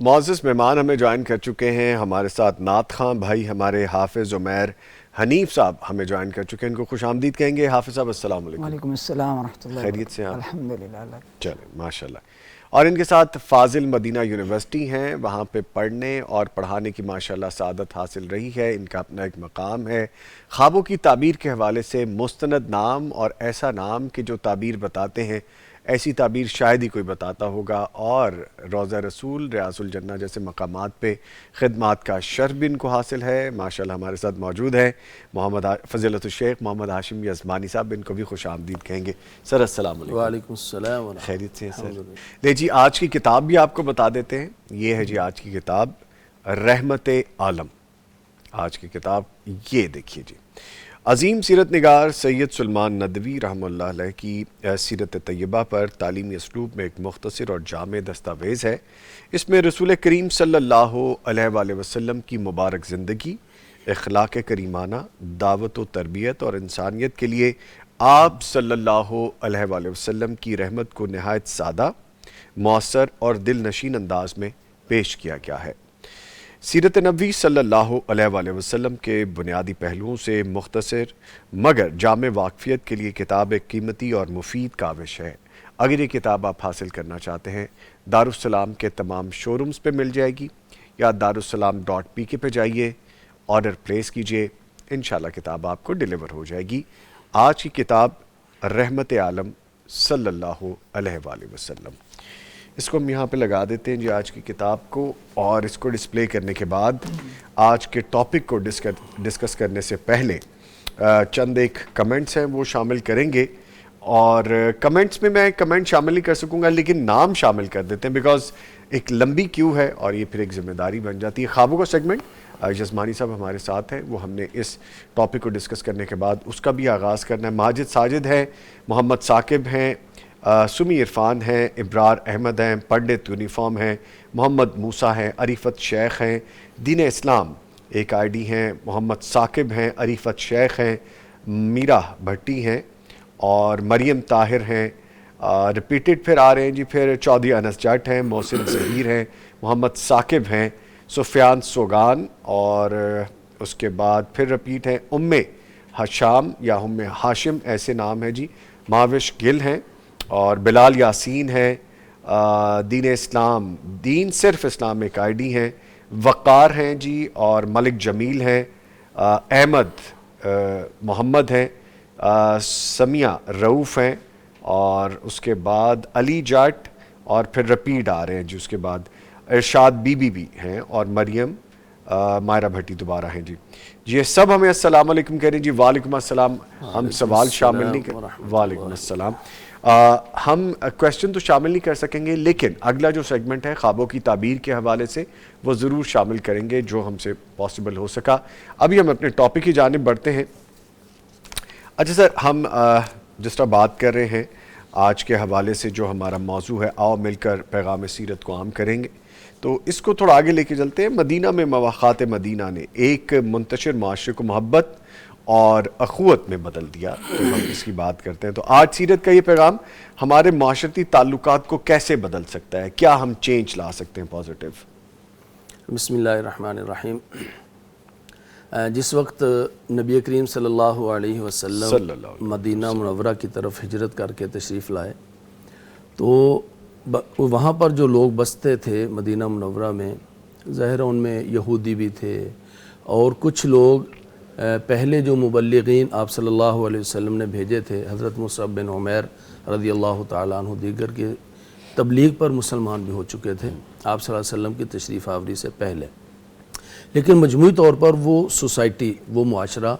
معزز مہمان ہمیں جوائن کر چکے ہیں. ہمارے ساتھ نعت خواں بھائی ہمارے حافظ عمیر حنیف صاحب ہمیں جوائن کر چکے ہیں. ان کو خوش آمدید کہیں گے. حافظ صاحب السلام علیکم. وعلیکم السلام ورحمۃ اللہ. خیریت سے آپ؟ الحمدللہ. چلیں ماشاء اللہ. اور ان کے ساتھ فاضل مدینہ یونیورسٹی ہیں, وہاں پہ پڑھنے اور پڑھانے کی ماشاءاللہ سعادت حاصل رہی ہے. ان کا اپنا ایک مقام ہے. خوابوں کی تعبیر کے حوالے سے مستند نام اور ایسا نام کہ جو تعبیر بتاتے ہیں, ایسی تعبیر شاید ہی کوئی بتاتا ہوگا. اور روضہ رسول, ریاض الجنہ جیسے مقامات پہ خدمات کا شرف بھی ان کو حاصل ہے. ماشاءاللہ ہمارے ساتھ موجود ہے فضیلت الشیخ محمد ہاشم یزمانی صاحب. ان کو بھی خوش آمدید کہیں گے. سر السلام علیکم. وعلیکم السلام ورحمۃ اللہ. خیریت سے ہیں سر؟ لے جی, آج کی کتاب بھی آپ کو بتا دیتے ہیں. یہ ہے جی آج کی کتاب رحمت عالم. آج کی کتاب یہ دیکھیے جی, عظیم سیرت نگار سید سلمان ندوی رحمہ اللہ علیہ کی سیرت طیبہ پر تعلیمی اسلوب میں ایک مختصر اور جامع دستاویز ہے. اس میں رسول کریم صلی اللہ علیہ وآلہ وسلم کی مبارک زندگی, اخلاق کریمانہ, دعوت و تربیت اور انسانیت کے لیے آپ صلی اللہ علیہ وآلہ وسلم کی رحمت کو نہایت سادہ, مؤثر اور دل نشین انداز میں پیش کیا گیا ہے. سیرت نبوی صلی اللہ علیہ وآلہ وسلم کے بنیادی پہلوؤں سے مختصر مگر جامع واقفیت کے لیے کتاب ایک قیمتی اور مفید کاوش ہے. اگر یہ کتاب آپ حاصل کرنا چاہتے ہیں, دارالسلام کے تمام شو رومز پہ مل جائے گی, یا darussalam.pk پہ جائیے, آرڈر پلیس کیجئے, انشاءاللہ کتاب آپ کو ڈیلیور ہو جائے گی. آج کی کتاب رحمت عالم صلی اللہ علیہ وآلہ وسلم. اس کو ہم یہاں پہ لگا دیتے ہیں جی آج کی کتاب کو, اور اس کو ڈسپلے کرنے کے بعد آج کے ٹاپک کو ڈسکس کرنے سے پہلے چند ایک کمنٹس ہیں وہ شامل کریں گے. اور کمنٹس میں میں کمنٹ شامل نہیں کر سکوں گا, لیکن نام شامل کر دیتے ہیں, بیکاز ایک لمبی کیو ہے اور یہ پھر ایک ذمہ داری بن جاتی ہے. خوابوں کا سیگمنٹ یزمانی صاحب ہمارے ساتھ ہیں, وہ ہم نے اس ٹاپک کو ڈسکس کرنے کے بعد اس کا بھی آغاز کرنا ہے. ماجد ساجد ہیں, محمد ثاقب ہیں, سمی عرفان ہیں, ابرار احمد ہیں, پنڈت یونیفارم ہیں, محمد موسیٰ ہیں, عریفت شیخ ہیں, دین اسلام ایک آئی ڈی ہیں, محمد ثاقب ہیں, عریفت شیخ ہیں, میرا بھٹی ہیں, اور مریم طاہر ہیں. ریپیٹڈ پھر آ رہے ہیں جی, پھر چودھری انس جٹ ہیں, محسن ظہیر ہیں, محمد ثاقب ہیں, سفیان سوگان, اور اس کے بعد پھر رپیٹ ہیں حشام یا ہاشم ایسے نام ہے جی, ماوش گل ہیں, اور بلال یاسین ہیں, دین اسلام دین صرف اسلام ایک آئی ڈی ہیں, وقار ہیں جی, اور ملک جمیل ہیں, احمد محمد ہیں, سمیہ رؤوف ہیں, اور اس کے بعد علی جٹ, اور پھر رپیٹ آ رہے ہیں جی. اس کے بعد ارشاد بی بی بھی ہیں, اور مریم مائرہ بھٹی دوبارہ ہیں جی. یہ سب ہمیں السلام علیکم کہہ رہے ہیں جی. وعلیکم السلام. ہم سوال شامل نہیں کر, وعلیکم السلام. ہم کویسچن تو شامل نہیں کر سکیں گے, لیکن اگلا جو سیگمنٹ ہے خوابوں کی تعبیر کے حوالے سے وہ ضرور شامل کریں گے جو ہم سے پاسبل ہو سکا. ابھی ہم اپنے ٹاپک کی جانب بڑھتے ہیں. اچھا سر, ہم جس طرح بات کر رہے ہیں آج کے حوالے سے جو ہمارا موضوع ہے, آؤ مل کر پیغام سیرت کو عام کریں گے, تو اس کو تھوڑا آگے لے کے چلتے ہیں. مدینہ میں مواخات مدینہ نے ایک منتشر معاشرے کو محبت اور اخوت میں بدل دیا, تو ہم اس کی بات کرتے ہیں. تو آج سیرت کا یہ پیغام ہمارے معاشرتی تعلقات کو کیسے بدل سکتا ہے, کیا ہم چینج لا سکتے ہیں پازیٹیو؟ بسم اللہ الرحمن الرحیم. جس وقت نبی کریم صلی اللہ علیہ وسلم مدینہ منورہ کی طرف ہجرت کر کے تشریف لائے, تو وہاں پر جو لوگ بستے تھے مدینہ منورہ میں, ظاہر ان میں یہودی بھی تھے, اور کچھ لوگ پہلے جو مبلغین آپ صلی اللہ علیہ وسلم نے بھیجے تھے, حضرت مصعب بن عمیر رضی اللہ تعالیٰ عنہ, دیگر کے تبلیغ پر مسلمان بھی ہو چکے تھے آپ صلی اللہ علیہ وسلم کی تشریف آوری سے پہلے. لیکن مجموعی طور پر وہ سوسائٹی, وہ معاشرہ,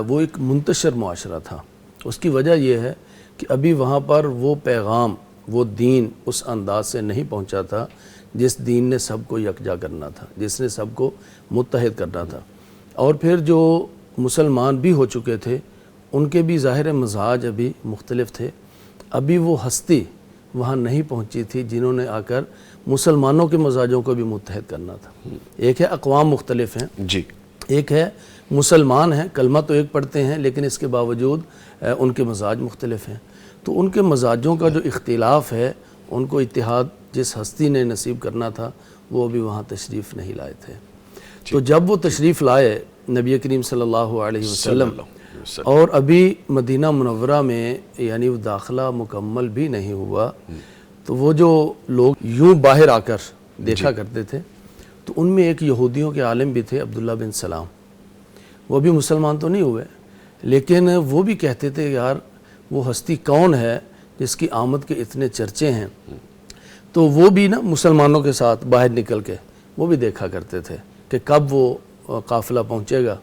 وہ ایک منتشر معاشرہ تھا. اس کی وجہ یہ ہے کہ ابھی وہاں پر وہ پیغام, وہ دین اس انداز سے نہیں پہنچا تھا جس دین نے سب کو یکجا کرنا تھا, جس نے سب کو متحد کرنا تھا. اور پھر جو مسلمان بھی ہو چکے تھے ان کے بھی ظاہر مزاج ابھی مختلف تھے. ابھی وہ ہستی وہاں نہیں پہنچی تھی جنہوں نے آ کر مسلمانوں کے مزاجوں کو بھی متحد کرنا تھا. ایک ہے اقوام مختلف ہیں جی, ایک ہے مسلمان ہیں, کلمہ تو ایک پڑھتے ہیں لیکن اس کے باوجود ان کے مزاج مختلف ہیں. تو ان کے مزاجوں کا جو اختلاف ہے ان کو اتحاد جس ہستی نے نصیب کرنا تھا وہ ابھی وہاں تشریف نہیں لائے تھے۔ تو جب وہ تشریف لائے نبی کریم صلی اللہ علیہ وسلم اور ابھی مدینہ منورہ میں یعنی وہ داخلہ مکمل بھی نہیں ہوا، تو وہ جو لوگ یوں باہر آ کر دیکھا کرتے تھے، تو ان میں ایک یہودیوں کے عالم بھی تھے عبداللہ بن سلام۔ وہ بھی مسلمان تو نہیں ہوئے، لیکن وہ بھی کہتے تھے یار وہ ہستی کون ہے جس کی آمد کے اتنے چرچے ہیں۔ تو وہ بھی نا مسلمانوں کے ساتھ باہر نکل کے وہ بھی دیکھا کرتے تھے کہ کب وہ قافلہ پہنچے گا۔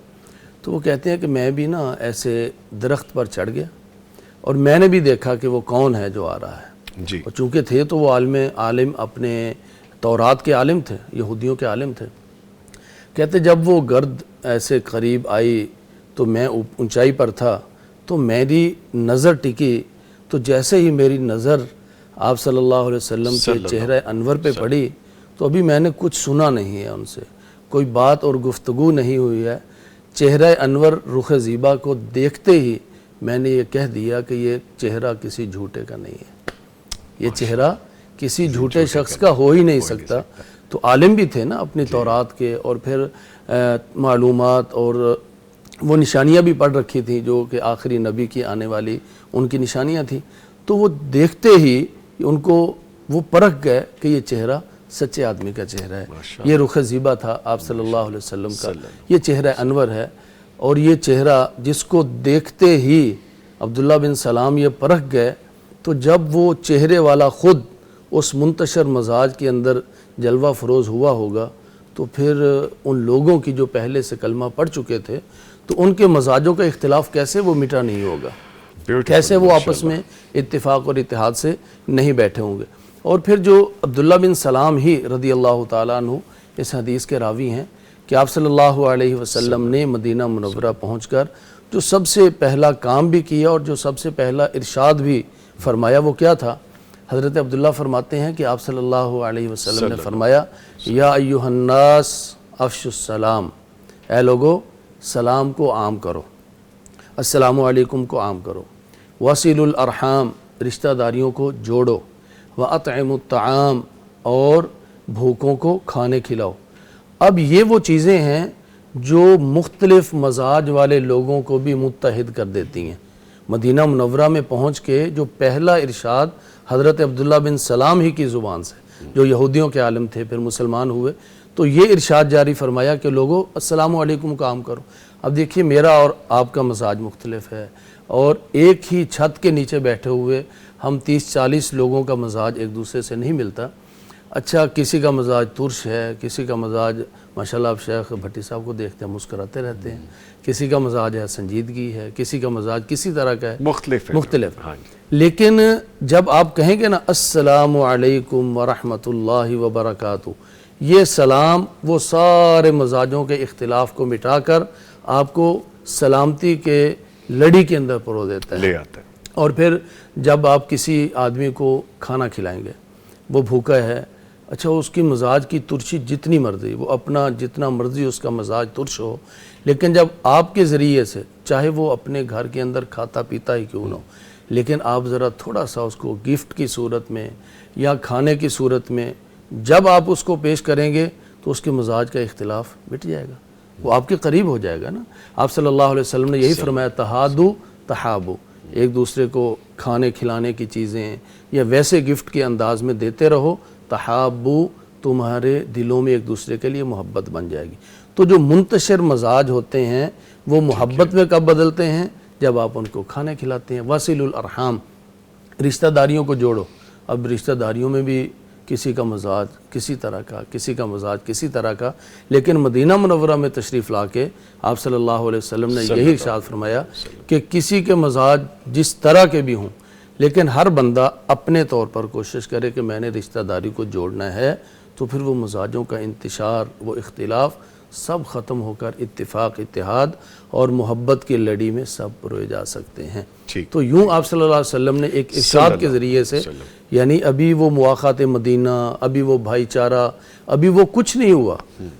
تو وہ کہتے ہیں کہ میں بھی نا ایسے درخت پر چڑھ گیا اور میں نے بھی دیکھا کہ وہ کون ہے جو آ رہا ہے جی۔ اور چونکہ تھے تو وہ عالم اپنے تورات کے عالم تھے، یہودیوں کے عالم تھے۔ کہتے جب وہ گرد ایسے قریب آئی تو میں اونچائی پر تھا، تو میری نظر ٹکی، تو جیسے ہی میری نظر آپ صلی اللہ علیہ وسلم کے چہرہ انور پہ پڑی، تو ابھی میں نے کچھ سنا نہیں ہے ان سے، کوئی بات اور گفتگو نہیں ہوئی ہے۔ چہرہ انور رخ زیبا کو دیکھتے ہی میں نے یہ کہہ دیا کہ یہ چہرہ کسی جھوٹے کا نہیں ہے، یہ چہرہ کسی جھوٹے شخص کا ہو ہی نہیں سکتا۔ تو عالم بھی تھے نا اپنی تورات کے، اور پھر معلومات اور وہ نشانیاں بھی پڑھ رکھی تھیں جو کہ آخری نبی کی آنے والی ان کی نشانیاں تھیں۔ تو وہ دیکھتے ہی ان کو وہ پرکھ گئے کہ یہ چہرہ سچے آدمی کا چہرہ ہے، یہ رخ زیبا تھا آپ صلی اللہ علیہ وسلم کا، یہ چہرہ انور ہے۔ اور یہ چہرہ جس کو دیکھتے ہی عبداللہ بن سلام یہ پرکھ گئے، تو جب وہ چہرے والا خود اس منتشر مزاج کے اندر جلوہ فروز ہوا ہوگا، تو پھر ان لوگوں کی جو پہلے سے کلمہ پڑھ چکے تھے، تو ان کے مزاجوں کا اختلاف کیسے وہ مٹا نہیں ہوگا، کیسے وہ آپس میں اتفاق اور اتحاد سے نہیں بیٹھے ہوں گے۔ اور پھر جو عبداللہ بن سلام ہی رضی اللہ تعالیٰ عنہ اس حدیث کے راوی ہیں کہ آپ صلی اللہ علیہ وسلم نے مدینہ منورہ پہنچ کر جو سب سے پہلا کام بھی کیا اور جو سب سے پہلا ارشاد بھی فرمایا وہ کیا تھا؟ حضرت عبداللہ فرماتے ہیں کہ آپ صلی اللہ علیہ وسلم نے فرمایا یا ایھا الناس افشوا السلام، اے لوگو سلام کو عام کرو، السلام علیکم کو عام کرو، وصلوا الارحام رشتہ داریوں کو جوڑو، واطعموا الطعام اور بھوکوں کو کھانے کھلاؤ۔ اب یہ وہ چیزیں ہیں جو مختلف مزاج والے لوگوں کو بھی متحد کر دیتی ہیں۔ مدینہ منورہ میں پہنچ کے جو پہلا ارشاد حضرت عبداللہ بن سلام ہی کی زبان سے، جو یہودیوں کے عالم تھے پھر مسلمان ہوئے، تو یہ ارشاد جاری فرمایا کہ لوگوں السلام علیکم کا عام کرو۔ اب دیکھیے میرا اور آپ کا مزاج مختلف ہے، اور ایک ہی چھت کے نیچے بیٹھے ہوئے ہم 30-40 لوگوں کا مزاج ایک دوسرے سے نہیں ملتا۔ اچھا کسی کا مزاج ترش ہے، کسی کا مزاج ماشاءاللہ آپ شیخ بھٹی صاحب کو دیکھتے ہیں مسکراتے رہتے ہیں، کسی کا مزاج ہے سنجیدگی ہے، کسی کا مزاج کسی طرح کا ہے، مختلف ہے۔ لیکن جب آپ کہیں گے نا السلام علیکم ورحمۃ اللہ وبرکاتہ، یہ سلام وہ سارے مزاجوں کے اختلاف کو مٹا کر آپ کو سلامتی کے لڑی کے اندر پرو دیتا ہے، لے آتا ہے۔ اور پھر جب آپ کسی آدمی کو کھانا کھلائیں گے، وہ بھوکا ہے، اچھا اس کی مزاج کی ترشی جتنی مرضی، وہ اپنا جتنا مرضی اس کا مزاج ترش ہو، لیکن جب آپ کے ذریعے سے چاہے وہ اپنے گھر کے اندر کھاتا پیتا ہی کیوں نہ ہو، لیکن آپ ذرا تھوڑا سا اس کو گفٹ کی صورت میں یا کھانے کی صورت میں جب آپ اس کو پیش کریں گے تو اس کے مزاج کا اختلاف مٹ جائے گا، وہ آپ کے قریب ہو جائے گا نا۔ آپ صلی اللہ علیہ وسلم نے یہی فرمایا تہادو تحابو، ایک دوسرے کو کھانے کھلانے کی چیزیں یا ویسے گفٹ کے انداز میں دیتے رہو، تحابو تمہارے دلوں میں ایک دوسرے کے لیے محبت بن جائے گی۔ تو جو منتشر مزاج ہوتے ہیں وہ محبت میں کب بدلتے ہیں؟ جب آپ ان کو کھانے کھلاتے ہیں۔ وصلوا الارحام، رشتہ داریوں کو جوڑو۔ اب رشتہ داریوں میں بھی کسی کا مزاج کسی طرح کا، کسی کا مزاج کسی طرح کا، لیکن مدینہ منورہ میں تشریف لا کے آپ صلی اللہ علیہ وسلم نے یہی ارشاد فرمایا کہ کسی کے مزاج جس طرح کے بھی ہوں، لیکن ہر بندہ اپنے طور پر کوشش کرے کہ میں نے رشتہ داری کو جوڑنا ہے، تو پھر وہ مزاجوں کا انتشار، وہ اختلاف سب ختم ہو کر اتفاق، اتحاد اور محبت کی لڑی میں سب پروئے جا سکتے ہیں۔ تو یوں آپ صلی اللہ علیہ وسلم نے ایک ارشاد کے ذریعے سے، یعنی ابھی وہ مواخات مدینہ، ابھی وہ بھائی چارہ، ابھی وہ کچھ نہیں ہوا،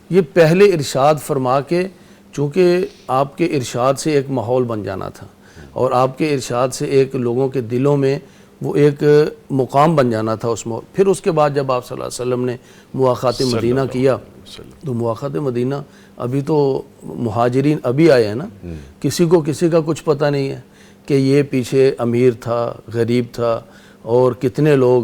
یہ پہلے ارشاد فرما کے، چونکہ آپ کے ارشاد سے ایک ماحول بن جانا تھا اور آپ کے ارشاد سے ایک لوگوں کے دلوں میں وہ ایک مقام بن جانا تھا اس میں. پھر اس کے بعد جب آپ صلی اللہ علیہ وسلم نے مواخات مدینہ کیا تو مواخات مدینہ ابھی تو مہاجرین ابھی آئے ہیں نا, کسی کا کچھ پتہ نہیں ہے کہ یہ پیچھے امیر تھا, غریب تھا, اور کتنے لوگ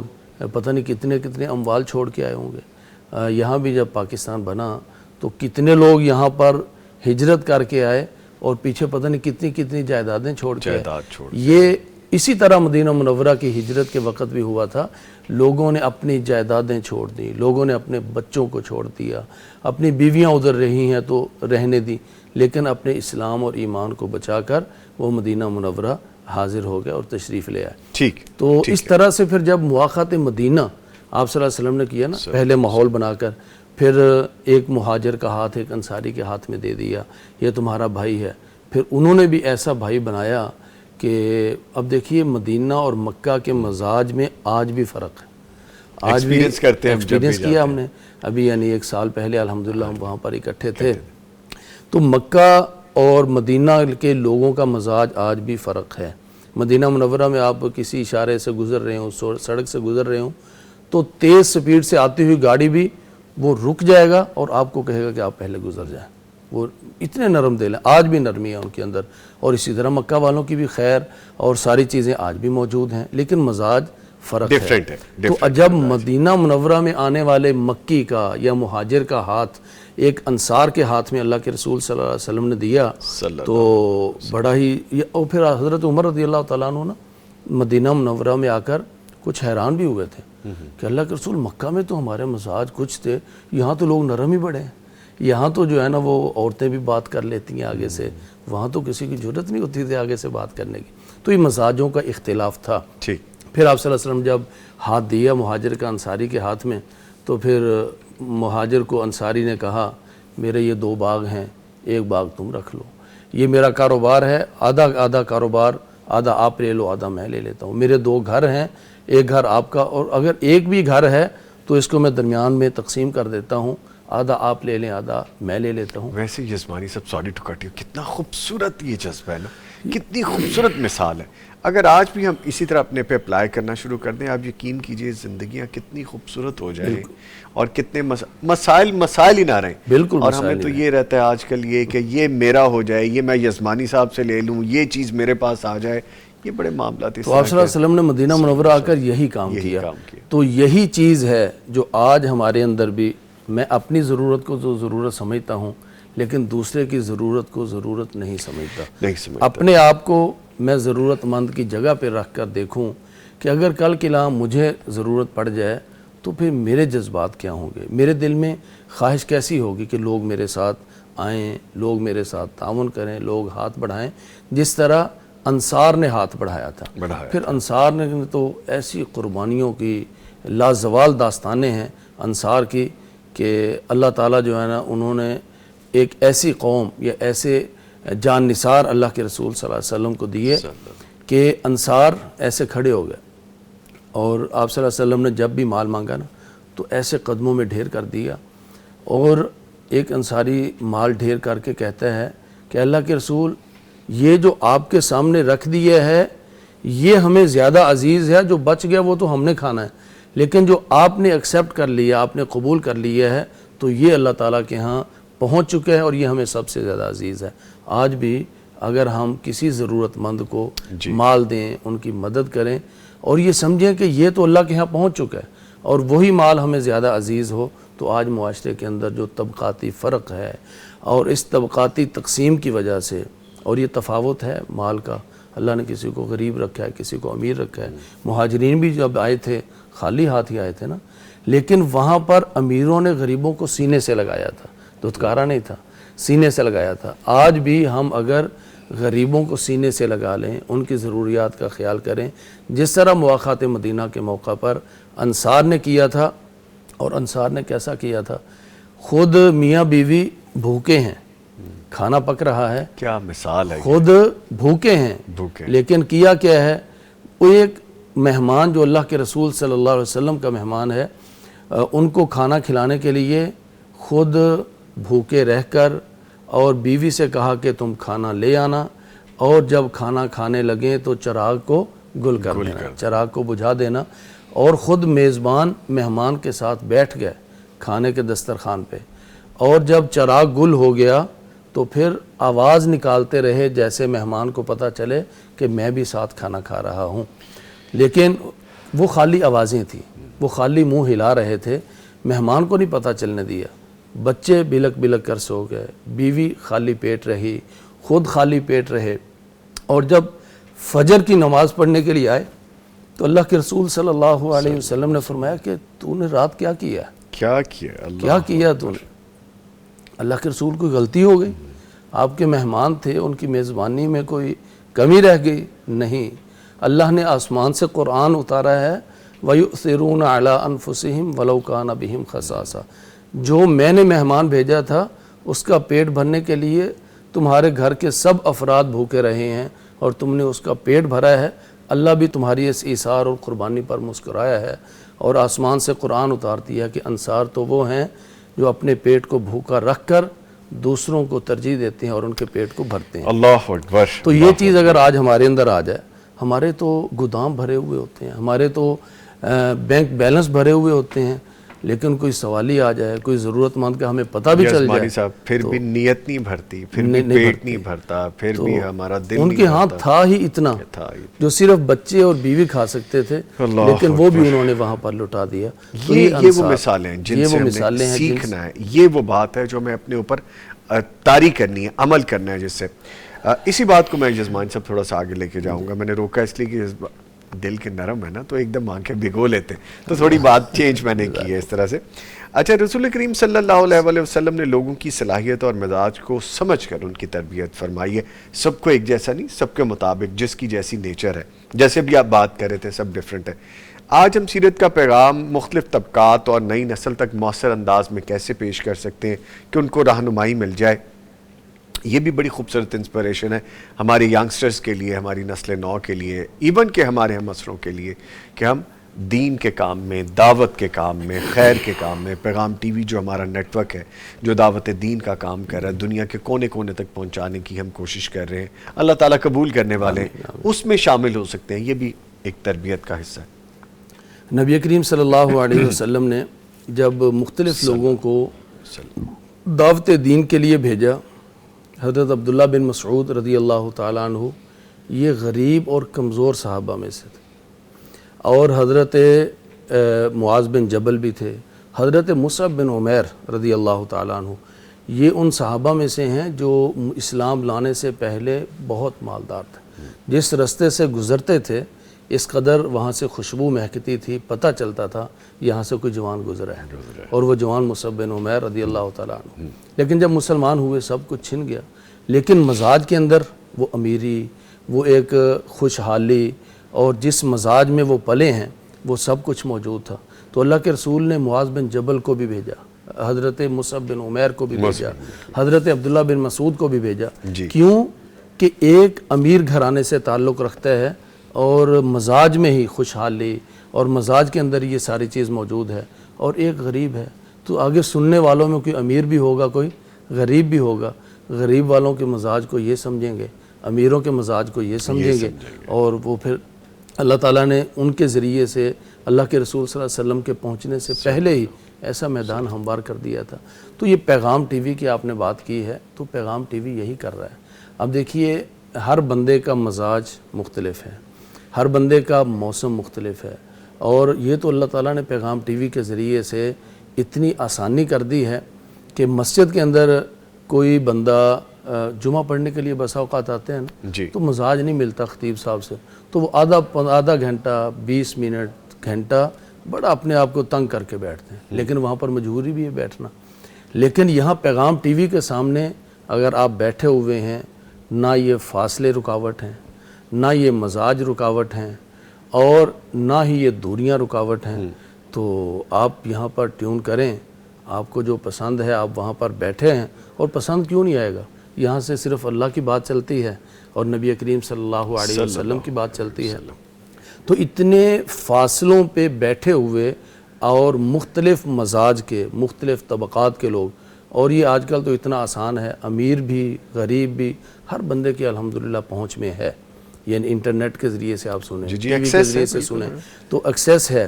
پتہ نہیں کتنے اموال چھوڑ کے آئے ہوں گے. یہاں بھی جب پاکستان بنا تو کتنے لوگ یہاں پر ہجرت کر کے آئے اور پیچھے پتہ نہیں کتنی جائیدادیں چھوڑ کے آئے. یہ اسی طرح مدینہ منورہ کی ہجرت کے وقت بھی ہوا تھا. لوگوں نے اپنی جائیدادیں چھوڑ دی, لوگوں نے اپنے بچوں کو چھوڑ دیا, اپنی بیویاں ادھر رہی ہیں تو رہنے دی, لیکن اپنے اسلام اور ایمان کو بچا کر وہ مدینہ منورہ حاضر ہو گیا اور تشریف لے آئے. ٹھیک. تو اس طرح سے پھر جب مواخات مدینہ آپ صلی اللہ علیہ وسلم نے کیا نا, پہلے ماحول بنا کر, پھر ایک مہاجر کا ہاتھ ایک انصاری کے ہاتھ میں دے دیا, یہ تمہارا بھائی ہے. پھر انہوں نے بھی ایسا بھائی بنایا کہ اب دیکھیے مدینہ اور مکہ کے مزاج میں آج بھی فرق ہے. آج بھی ایکسپیرینس کیا ہم نے ابھی, یعنی 1 سال پہلے الحمدللہ ہم وہاں پر اکٹھے تھے. تو مکہ اور مدینہ کے لوگوں کا مزاج آج بھی فرق ہے. مدینہ منورہ میں آپ کسی اشارے سے گزر رہے ہوں, سڑک سے گزر رہے ہوں, تو تیز سپیڈ سے آتی ہوئی گاڑی بھی وہ رک جائے گا اور آپ کو کہے گا کہ آپ پہلے گزر جائیں. وہ اتنے نرم دل ہیں, آج بھی نرمی ہے ان کے اندر. اور اسی طرح مکہ والوں کی بھی خیر اور ساری چیزیں آج بھی موجود ہیں, لیکن مزاج فرق ہے. تو جب مدینہ منورہ میں آنے والے مکی کا یا مہاجر کا ہاتھ ایک انصار کے ہاتھ میں اللہ کے رسول صلی اللہ علیہ وسلم نے دیا تو بڑا ہی, اور پھر حضرت عمر رضی اللہ تعالیٰ عنہ نا مدینہ منورہ میں آ کر کچھ حیران بھی ہوئے تھے کہ اللہ کے رسول مکہ میں تو ہمارے مزاج کچھ تھے, یہاں تو لوگ نرم ہی بڑے ہیں, یہاں تو جو ہے نا وہ عورتیں بھی بات کر لیتی ہیں آگے سے, وہاں تو کسی کی ضرورت نہیں ہوتی تھی آگے سے بات کرنے کی. تو یہ مزاجوں کا اختلاف تھا. پھر آپ صلی اللہ علیہ وسلم جب ہاتھ دیا مہاجر کا انصاری کے ہاتھ میں, تو پھر مہاجر کو انصاری نے کہا میرے یہ 2 باغ ہیں, ایک باغ تم رکھ لو, یہ میرا کاروبار ہے, آدھا کاروبار, آدھا آپ لے لو آدھا میں لے لیتا ہوں. میرے 2 گھر ہیں, ایک گھر آپ کا, اور اگر ایک بھی گھر ہے تو اس کو میں درمیان میں تقسیم کر دیتا ہوں, آدھا آپ لے لیں آدھا میں لے لیتا ہوں. ویسے یزمانی صاحب سوری ٹو کٹ یو, کتنا خوبصورت یہ جذبہ ہے نا, کتنی خوبصورت مثال ہے. اگر آج بھی ہم اسی طرح اپنے پہ اپلائی کرنا شروع کر دیں, آپ یقین کیجئے زندگیاں کتنی خوبصورت ہو جائیں اور کتنے مسائل ہی نہ رہیں. بالکل. اور ہمیں تو یہ رہتا ہے آج کل یہ کہ یہ میرا ہو جائے, یہ میں یزمانی صاحب سے لے لوں, یہ چیز میرے پاس آ جائے, یہ بڑے معاملات. تو آپ صلی اللہ علیہ وسلم نے مدینہ منورہ آ کر یہی کام کیا. تو یہی چیز ہے جو آج ہمارے اندر بھی, میں اپنی ضرورت کو تو ضرورت سمجھتا ہوں لیکن دوسرے کی ضرورت کو ضرورت نہیں سمجھتا. اپنے آپ کو میں ضرورت مند کی جگہ پہ رکھ کر دیکھوں کہ اگر کل کلا مجھے ضرورت پڑ جائے تو پھر میرے جذبات کیا ہوں گے, میرے دل میں خواہش کیسی ہوگی کہ لوگ میرے ساتھ آئیں, لوگ میرے ساتھ تعاون کریں, لوگ ہاتھ بڑھائیں, جس طرح انصار نے ہاتھ بڑھایا تھا. پھر انصار نے تو ایسی قربانیوں کی لازوال داستانیں ہیں انصار کی کہ اللہ تعالیٰ جو ہے نا انہوں نے ایک ایسی قوم یا ایسے جان نثار اللہ کے رسول صلی اللہ علیہ وسلم کو دیے کہ انصار ایسے کھڑے ہو گئے, اور آپ صلی اللہ علیہ وسلم نے جب بھی مال مانگا نا تو ایسے قدموں میں ڈھیر کر دیا, اور ایک انصاری مال ڈھیر کر کے کہتا ہے کہ اللہ کے رسول یہ جو آپ کے سامنے رکھ دیا ہے یہ ہمیں زیادہ عزیز ہے, جو بچ گیا وہ تو ہم نے کھانا ہے, لیکن جو آپ نے ایکسیپٹ کر لیا, آپ نے قبول کر لیا ہے تو یہ اللہ تعالیٰ کے ہاں پہنچ چکا ہے اور یہ ہمیں سب سے زیادہ عزیز ہے. آج بھی اگر ہم کسی ضرورت مند کو مال دیں, ان کی مدد کریں اور یہ سمجھیں کہ یہ تو اللہ کے ہاں پہنچ چکا ہے اور وہی مال ہمیں زیادہ عزیز ہو, تو آج معاشرے کے اندر جو طبقاتی فرق ہے اور اس طبقاتی تقسیم کی وجہ سے, اور یہ تفاوت ہے مال کا, اللہ نے کسی کو غریب رکھا ہے, کسی کو امیر رکھا ہے. مہاجرین بھی جب آئے تھے خالی ہاتھ ہی آئے تھے نا, لیکن وہاں پر امیروں نے غریبوں کو سینے سے لگایا تھا, دھتکارا نہیں تھا, سینے سے لگایا تھا. آج بھی ہم اگر غریبوں کو سینے سے لگا لیں, ان کی ضروریات کا خیال کریں, جس طرح مواخات مدینہ کے موقع پر انصار نے کیا تھا, اور انصار نے کیسا کیا تھا, خود میاں بیوی بھوکے ہیں, کھانا پک رہا ہے, کیا مثال ہے, خود بھوکے ہیں, لیکن کیا ہے, وہ ایک مہمان جو اللہ کے رسول صلی اللہ علیہ وسلم کا مہمان ہے, ان کو کھانا کھلانے کے لیے خود بھوکے رہ کر اور بیوی سے کہا کہ تم کھانا لے آنا, اور جب کھانا کھانے لگیں تو چراغ کو گل کر دینا، چراغ کو بجھا دینا، اور خود میزبان مہمان کے ساتھ بیٹھ گئے کھانے کے دسترخوان پہ، اور جب چراغ گل ہو گیا تو پھر آواز نکالتے رہے جیسے مہمان کو پتہ چلے کہ میں بھی ساتھ کھانا کھا رہا ہوں، لیکن وہ خالی آوازیں تھیں، وہ خالی منہ ہلا رہے تھے، مہمان کو نہیں پتہ چلنے دیا، بچے بلک بلک کر سو گئے، بیوی خالی پیٹ رہی، خود خالی پیٹ رہے، اور جب فجر کی نماز پڑھنے کے لیے آئے تو اللہ کے رسول صلی اللہ علیہ وسلم نے فرمایا کہ تو نے رات کیا کیا کیا کیا اللہ کیا کیا تو نے؟ اللہ کے رسول کوئی غلطی ہو گئی؟ آپ کے مہمان تھے، ان کی میزبانی میں کوئی کمی رہ گئی؟ نہیں، اللہ نے آسمان سے قرآن اتارا ہے، وَيُؤْثِرُونَ عَلَىٰ أَنفُسِهِمْ وَلَوْ كَانَ بِهِمْ خَصَاصَةٌ، جو میں نے مہمان بھیجا تھا اس کا پیٹ بھرنے کے لیے تمہارے گھر کے سب افراد بھوکے رہے ہیں اور تم نے اس کا پیٹ بھرا ہے، اللہ بھی تمہاری اس ایثار اور قربانی پر مسکرایا ہے، اور آسمان سے قرآن اتار دیا کہ انصار تو وہ ہیں جو اپنے پیٹ کو بھوکا رکھ کر دوسروں کو ترجیح دیتے ہیں اور ان کے پیٹ کو بھرتے ہیں۔ اللہ اکبر۔ تو یہ چیز اگر آج ہمارے اندر آ جائے، ہمارے تو گودام بھرے ہوئے ہوتے ہیں، ہمارے تو بینک بیلنس بھرے ہوئے ہوتے ہیں، لیکن کوئی سوالی آ جائے، کوئی ضرورت مند کا ہمیں پتہ بھی چل جائے، صاحب پھر بھی نیت نہیں بھرتی، پھر بھی پیٹ نہیں بھرتا، پھر بھی ہمارا دل ان کے ہاں تھا ہی اتنا جو صرف بچے اور بیوی کھا سکتے تھے، لیکن وہ بھی انہوں نے وہاں پر لٹا دیا۔ یہ وہ مثالیں ہیں جن سے ہم نے سیکھنا ہے، یہ وہ بات ہے جو ہمیں اپنے اوپر طاری کرنی ہے، عمل کرنا ہے، جس سے اسی بات کو میں جزمان صاحب تھوڑا سا آگے لے کے جاؤں گا۔ میں نے روکا اس لیے کہ دل کے نرم ہے نا، تو ایک دم آنکھیں بھگو لیتے، تو تھوڑی بات چینج میں نے کی ہے اس طرح سے۔ اچھا، رسول کریم صلی اللہ علیہ وسلم نے لوگوں کی صلاحیت اور مزاج کو سمجھ کر ان کی تربیت فرمائی ہے۔ سب کو ایک جیسا نہیں، سب کے مطابق جس کی جیسی نیچر ہے، جیسے بھی آپ بات کر رہے تھے، سب ڈیفرنٹ ہے۔ آج ہم سیرت کا پیغام مختلف طبقات اور نئی نسل تک مؤثر انداز میں کیسے پیش کر سکتے ہیں کہ ان کو رہنمائی مل جائے، یہ بھی بڑی خوبصورت انسپریشن ہے ہماری ینگسٹرز کے لیے، ہماری نسل نو کے لیے، ایون کہ ہمارے ہم اسروں کے لیے، کہ ہم دین کے کام میں، دعوت کے کام میں، خیر کے کام میں، پیغام ٹی وی جو ہمارا نیٹ ورک ہے جو دعوت دین کا کام کر رہا ہے، دنیا کے کونے کونے تک پہنچانے کی ہم کوشش کر رہے ہیں، اللہ تعالیٰ قبول کرنے والے ہیں، اس میں شامل ہو سکتے ہیں۔ یہ بھی ایک تربیت کا حصہ ہے۔ نبی کریم صلی اللہ علیہ وسلم نے جب مختلف لوگوں کو دعوت دین کے لیے بھیجا، حضرت عبداللہ بن مسعود رضی اللہ تعالیٰ عنہ یہ غریب اور کمزور صحابہ میں سے تھے، اور حضرت معاذ بن جبل بھی تھے، حضرت مصعب بن عمیر رضی اللہ تعالیٰ عنہ یہ ان صحابہ میں سے ہیں جو اسلام لانے سے پہلے بہت مالدار تھے، جس رستے سے گزرتے تھے اس قدر وہاں سے خوشبو مہکتی تھی، پتہ چلتا تھا یہاں سے کوئی جوان گزرا ہے، اور وہ جوان مصعب بن عمیر رضی اللہ تعالیٰ عنہ۔ لیکن جب مسلمان ہوئے سب کچھ چھن گیا، لیکن مزاج کے اندر وہ امیری، وہ ایک خوشحالی، اور جس مزاج میں وہ پلے ہیں وہ سب کچھ موجود تھا۔ تو اللہ کے رسول نے معاذ بن جبل کو بھی بھیجا، حضرت مصعب بن عمیر کو بھی بھیجا، حضرت عبداللہ بن مسعود کو بھی بھیجا۔ کیوں کہ ایک امیر گھرانے سے تعلق رکھتا ہے اور مزاج میں ہی خوشحالی اور مزاج کے اندر یہ ساری چیز موجود ہے، اور ایک غریب ہے، تو آگے سننے والوں میں کوئی امیر بھی ہوگا، کوئی غریب بھی ہوگا، غریب والوں کے مزاج کو یہ سمجھیں گے، امیروں کے مزاج کو یہ سمجھیں گے، اور وہ پھر اللہ تعالیٰ نے ان کے ذریعے سے اللہ کے رسول صلی اللہ علیہ وسلم کے پہنچنے سے پہلے ہی ایسا میدان ہموار کر دیا تھا۔ تو یہ پیغام ٹی وی کی آپ نے بات کی ہے، تو پیغام ٹی وی یہی کر رہا ہے۔ اب دیکھیے، ہر بندے کا مزاج مختلف ہے، ہر بندے کا موسم مختلف ہے، اور یہ تو اللہ تعالیٰ نے پیغام ٹی وی کے ذریعے سے اتنی آسانی کر دی ہے کہ مسجد کے اندر کوئی بندہ جمعہ پڑھنے کے لیے بسا اوقات آتے ہیں نا، تو مزاج نہیں ملتا خطیب صاحب سے، تو وہ آدھا گھنٹہ 20 منٹ گھنٹہ بڑا اپنے آپ کو تنگ کر کے بیٹھتے ہیں، لیکن وہاں پر مجبوری بھی ہے بیٹھنا۔ لیکن یہاں پیغام ٹی وی کے سامنے اگر آپ بیٹھے ہوئے ہیں، نہ یہ فاصلے رکاوٹ ہیں، نہ یہ مزاج رکاوٹ ہیں، اور نہ ہی یہ دوریاں رکاوٹ ہیں، تو آپ یہاں پر ٹیون کریں، آپ کو جو پسند ہے آپ وہاں پر بیٹھے ہیں، اور پسند کیوں نہیں آئے گا؟ یہاں سے صرف اللہ کی بات چلتی ہے اور نبی کریم صلی اللہ علیہ وسلم کی بات چلتی ہے۔ تو اتنے فاصلوں پہ بیٹھے ہوئے اور مختلف مزاج کے، مختلف طبقات کے لوگ، اور یہ آج کل تو اتنا آسان ہے، امیر بھی غریب بھی ہر بندے کی الحمدللہ پہنچ میں ہے۔ یعنی انٹرنیٹ کے ذریعے سے آپ سنیں, جی ٹی وی کے ایکسیس ذریعے ہے, سے سنیں, تو ایکسیس ہے.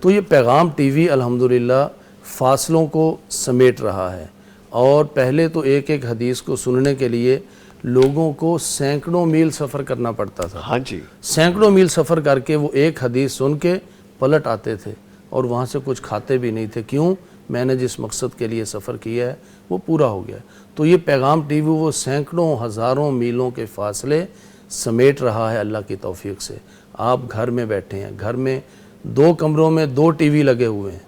تو یہ پیغام ٹی وی الحمدللہ فاصلوں کو سمیٹ رہا ہے. اور پہلے تو ایک ایک حدیث کو سننے کے لیے لوگوں کو سینکڑوں میل سفر کرنا پڑتا تھا. ہاں جی, سینکڑوں میل سفر کر کے وہ ایک حدیث سن کے پلٹ آتے تھے اور وہاں سے کچھ کھاتے بھی نہیں تھے. کیوں؟ میں نے جس مقصد کے لیے سفر کیا ہے وہ پورا ہو گیا. تو یہ پیغام ٹی وی وہ سینکڑوں ہزاروں میلوں کے فاصلے سمیٹ رہا ہے اللہ کی توفیق سے. آپ گھر میں بیٹھے ہیں, گھر میں 2 کمروں میں 2 ٹی وی لگے ہوئے ہیں.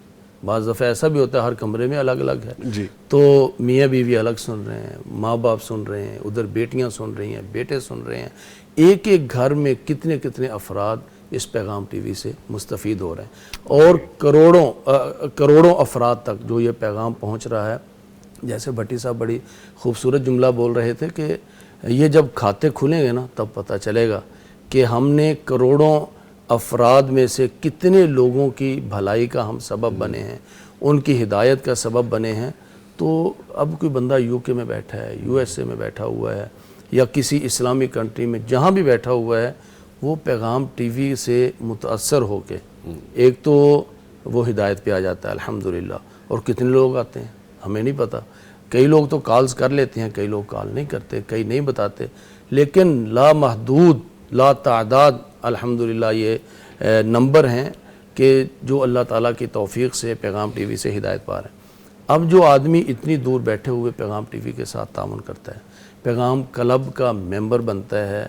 بعض دفعہ ایسا بھی ہوتا ہے ہر کمرے میں الگ الگ ہے, جی تو میاں بیوی الگ سن رہے ہیں, ماں باپ سن رہے ہیں, ادھر بیٹیاں سن رہی ہیں, بیٹے سن رہے ہیں. ایک ایک گھر میں کتنے کتنے افراد اس پیغام ٹی وی سے مستفید ہو رہے ہیں, اور کروڑوں افراد تک جو یہ پیغام پہنچ رہا ہے. جیسے بھٹی صاحب بڑی خوبصورت جملہ بول رہے تھے کہ یہ جب کھاتے کھلیں گے نا تب پتہ چلے گا کہ ہم نے کروڑوں افراد میں سے کتنے لوگوں کی بھلائی کا ہم سبب بنے ہیں, ان کی ہدایت کا سبب بنے ہیں. تو اب کوئی بندہ یو کے میں بیٹھا ہے, یو ایس اے میں بیٹھا ہوا ہے, یا کسی اسلامی کنٹری میں جہاں بھی بیٹھا ہوا ہے, وہ پیغام ٹی وی سے متاثر ہو کے ایک تو وہ ہدایت پہ آ جاتا ہے الحمدللہ. اور کتنے لوگ آتے ہیں ہمیں نہیں پتہ. کئی لوگ تو کالز کر لیتے ہیں, کئی لوگ کال نہیں کرتے, کئی نہیں بتاتے, لیکن لا محدود لا تعداد الحمدللہ یہ نمبر ہیں کہ جو اللہ تعالیٰ کی توفیق سے پیغام ٹی وی سے ہدایت پا رہے ہیں. اب جو آدمی اتنی دور بیٹھے ہوئے پیغام ٹی وی کے ساتھ تعاون کرتا ہے, پیغام کلب کا ممبر بنتا ہے,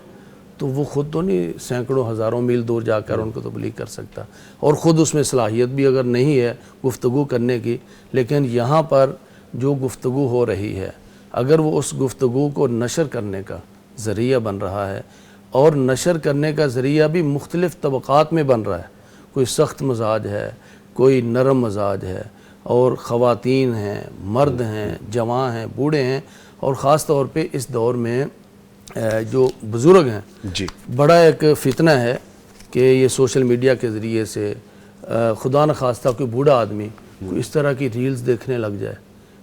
تو وہ خود تو نہیں سینکڑوں ہزاروں میل دور جا کر ان کو تبلیغ کر سکتا, اور خود اس میں صلاحیت بھی اگر نہیں ہے گفتگو کرنے کی. لیکن یہاں پر جو گفتگو ہو رہی ہے, اگر وہ اس گفتگو کو نشر کرنے کا ذریعہ بن رہا ہے, اور نشر کرنے کا ذریعہ بھی مختلف طبقات میں بن رہا ہے, کوئی سخت مزاج ہے, کوئی نرم مزاج ہے, اور خواتین ہیں, مرد ہیں, جوان ہیں, بوڑھے ہیں, اور خاص طور پہ اس دور میں جو بزرگ ہیں, جی بڑا ایک فتنہ ہے کہ یہ سوشل میڈیا کے ذریعے سے خدا نخواستہ کوئی بوڑھا آدمی کوئی اس طرح کی ریلز دیکھنے لگ جائے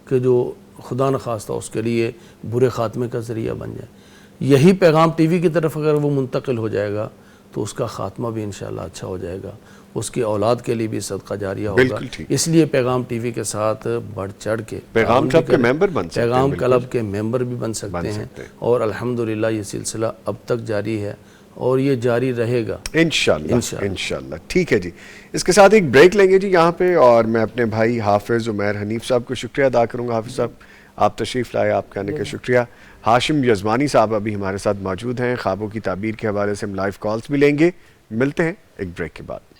کہ جو خدا نخواستہ اس کے لیے برے خاتمے کا ذریعہ بن جائے. یہی پیغام ٹی وی کی طرف اگر وہ منتقل ہو جائے گا تو اس کا خاتمہ بھی انشاءاللہ اچھا ہو جائے گا, اس کی اولاد کے لیے بھی صدقہ جاریہ ہوگا. اس لیے پیغام ٹی وی کے ساتھ بڑھ چڑھ کے پیغام کلب کے ممبر بن سکتے ہیں, پیغام کلب کے ممبر بھی بن سکتے ہیں, اور الحمدللہ یہ سلسلہ اب تک جاری ہے اور یہ جاری رہے گا انشاءاللہ. ٹھیک ہے جی, اس کے ساتھ ایک بریک لیں گے جی یہاں پہ, اور میں اپنے بھائی حافظ عمیر حنیف صاحب کو شکریہ ادا کروں گا. حافظ صاحب آپ تشریف لائے, آپ کے آنے کا شکریہ. ہاشم یزمانی صاحب ابھی ہمارے ساتھ موجود ہیں, خوابوں کی تعبیر کے حوالے سے ہم لائیو کالز بھی لیں گے. ملتے ہیں ایک بریک کے بعد.